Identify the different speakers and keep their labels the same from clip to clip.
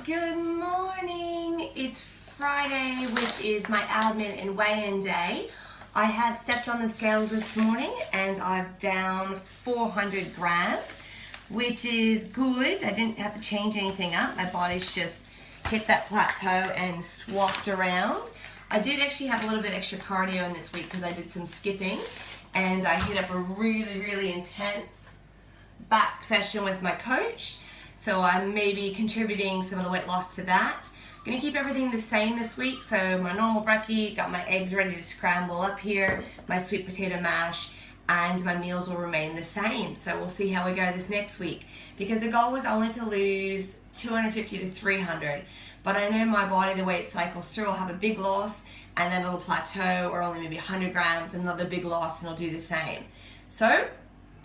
Speaker 1: Good morning. It's Friday, which is my admin and weigh-in day. I have stepped on the scales this morning and I'm down 400 grams, which is good. I didn't have to change anything up. My body's just hit that plateau and swapped around. I did actually have a little bit extra cardio in this week because I did some skipping and I hit up a really intense back session with my coach. So I'm maybe contributing some of the weight loss to that. I'm gonna keep everything the same this week. So my normal brekkie, got my eggs ready to scramble up here, my sweet potato mash, and my meals will remain the same. So we'll see how we go this next week. Because the goal was only to lose 250 to 300. But I know my body, the way it cycles through, will have a big loss and then it'll plateau or only maybe 100 grams, another big loss, and it'll do the same. So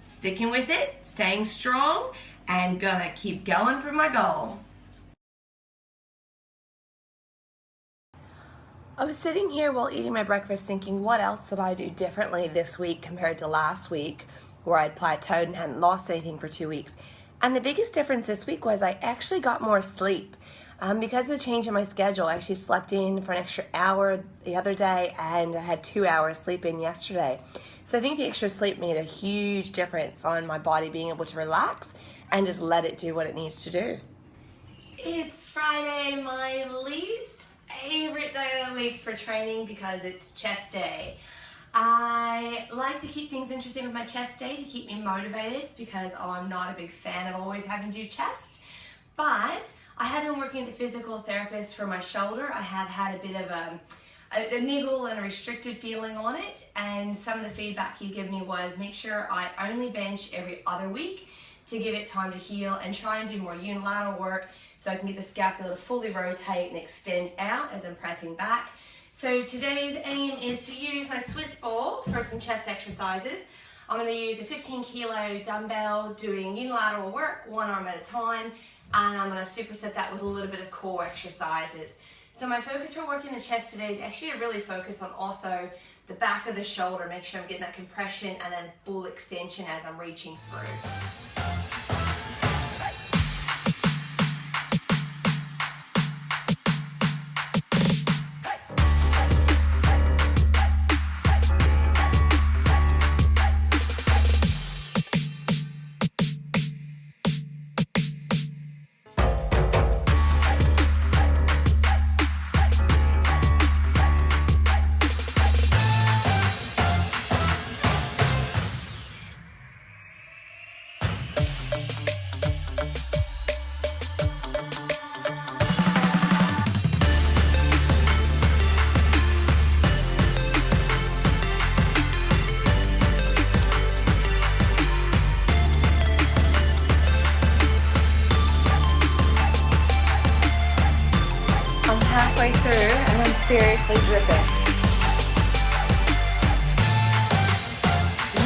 Speaker 1: sticking with it, staying strong, and gonna keep going for my goal. I was sitting here while eating my breakfast thinking, what else did I do differently this week compared to last week where I'd plateaued and hadn't lost anything for 2 weeks. And the biggest difference this week was I actually got more sleep. Because of the change in my schedule, I actually slept in for an extra hour the other day and I had 2 hours sleep in yesterday. So I think the extra sleep made a huge difference on my body being able to relax and just let it do what it needs to do. It's Friday, my least favorite day of the week for training because it's chest day. I like to keep things interesting with my chest day to keep me motivated because I'm not a big fan of always having to do chest. But I have been working with a physical therapist for my shoulder. I have had a bit of a niggle and a restricted feeling on it, and some of the feedback he gave me was make sure I only bench every other week to give it time to heal and try and do more unilateral work so I can get the scapula to fully rotate and extend out as I'm pressing back. So today's aim is to use my Swiss ball for some chest exercises. I'm going to use a 15 kilo dumbbell doing unilateral work, one arm at a time, and I'm going to superset that with a little bit of core exercises. So my focus for working the chest today is actually to really focus on also the back of the shoulder, make sure I'm getting that compression and then full extension as I'm reaching through. Halfway through and I'm seriously dripping.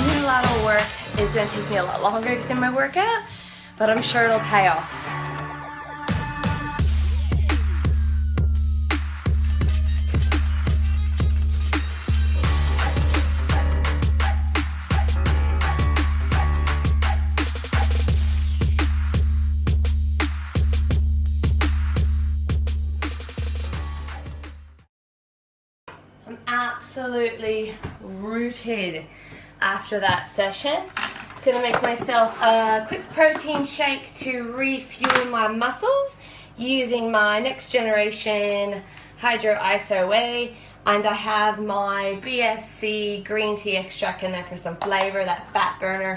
Speaker 1: Unilateral work is going to take me a lot longer than my workout, but I'm sure it'll pay off. I'm absolutely rooted after that session. Gonna make myself a quick protein shake to refuel my muscles using my next generation hydro iso whey, and I have my BSC green tea extract in there for some flavor, that fat burner.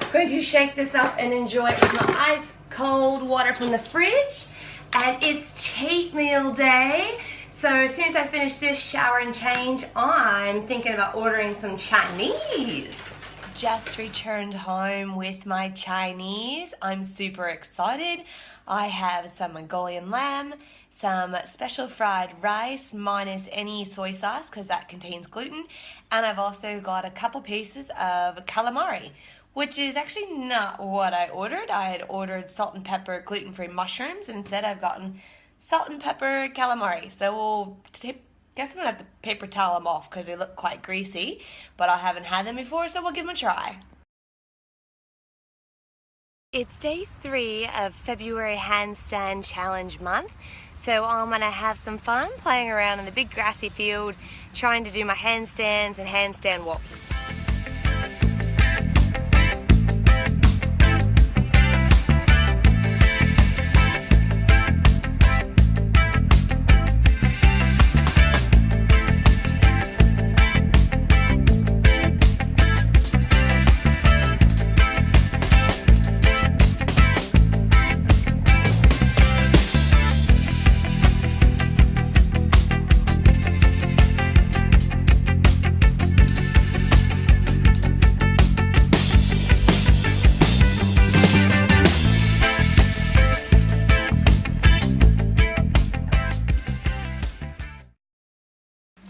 Speaker 1: I'm going to shake this up and enjoy it with my ice cold water from the fridge, and it's cheat meal day. So as soon as I finish this shower and change, I'm thinking about ordering some Chinese. Just returned home with my Chinese. I'm super excited. I have some Mongolian lamb, some special fried rice minus any soy sauce because that contains gluten, and I've also got a couple pieces of calamari, which is actually not what I ordered. I had ordered salt and pepper gluten-free mushrooms, and instead I've gotten salt and pepper calamari. So we'll guess I'm gonna have to paper towel them off because they look quite greasy, but I haven't had them before, so we'll give them a try. It's day 3 of February handstand challenge month, so I'm gonna have some fun playing around in the big grassy field trying to do my handstands and handstand walks.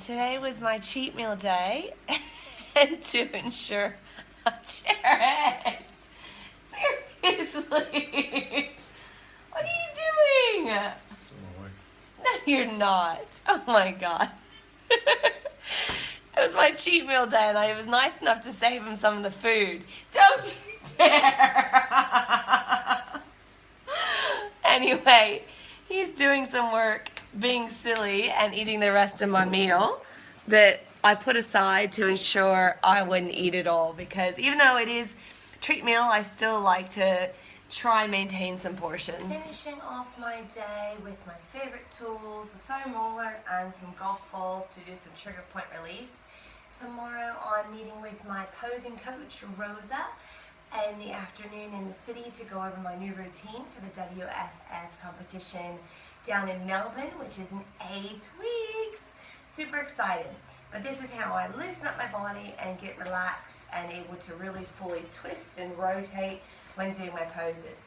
Speaker 1: Today was my cheat meal day, and to ensure, Jrad, seriously, what are you doing? No, you're not. Oh my God. It was my cheat meal day, and I was nice enough to save him some of the food. Don't you dare! Anyway, he's doing some work, being silly and eating the rest of my meal that I put aside to ensure I wouldn't eat it all, because even though it is treat meal, I still like to try and maintain some portions. Finishing off my day with my favorite tools, the foam roller and some golf balls to do some trigger point release. Tomorrow I'm meeting with my posing coach, Rosa, in the afternoon in the city to go over my new routine for the WFF competition down in Melbourne, which is in 8 weeks. Super excited. But this is how I loosen up my body and get relaxed and able to really fully twist and rotate when doing my poses.